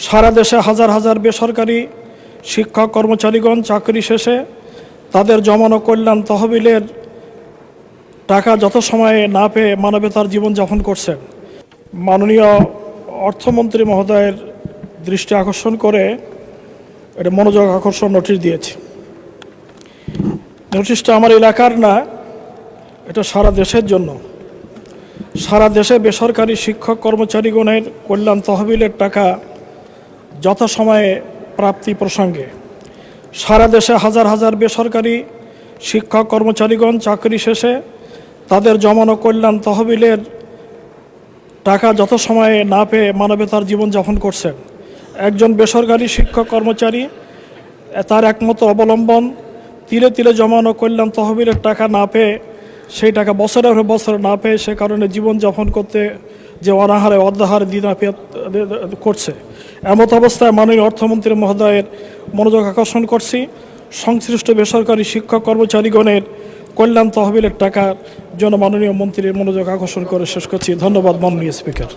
সারা দেশে হাজার হাজার বেসরকারি শিক্ষক কর্মচারীগণ চাকরি শেষে তাদের জমানো কল্যাণ তহবিলের টাকা যথাসময়ে না পেয়ে মানবেতর জীবনযাপন করছেন। মাননীয় অর্থমন্ত্রী মহোদয়ের দৃষ্টি আকর্ষণ করে এটা মনোযোগ আকর্ষণ নোটিশ দিয়েছে। নোটিশটা আমার এলাকার না, এটা সারা দেশের জন্য। সারা দেশে বেসরকারি শিক্ষক কর্মচারীগণের কল্যাণ তহবিলের টাকা যথাসময়ে প্রাপ্তি প্রসঙ্গে সারা দেশে হাজার হাজার বেসরকারি শিক্ষক কর্মচারীগণ চাকরি শেষে তাদের জমানো কল্যাণ তহবিলের টাকা যথাসময়ে না পেয়ে মানবেতর জীবনযাপন করছেন। একজন বেসরকারি শিক্ষক কর্মচারী তার একমাত্র অবলম্বন তিলে তিলে জমানো কল্যাণ তহবিলের টাকা না পেয়ে, সেই টাকা বছরের পর বছর না পেয়ে সে কারণে জীবনযাপন করতে যে অনাহারে অর্ধাহারে দিনাপিয়াত করছে। এমত অবস্থায় মাননীয় অর্থমন্ত্রী মহোদয়ের মনোযোগ আকর্ষণ করছি, সংশ্লিষ্ট বেসরকারি শিক্ষক কর্মচারীগণের কল্যাণ তহবিলের টাকার জন্য মাননীয় মন্ত্রীর মনোযোগ আকর্ষণ করে শেষ করছি। ধন্যবাদ মাননীয় স্পিকার।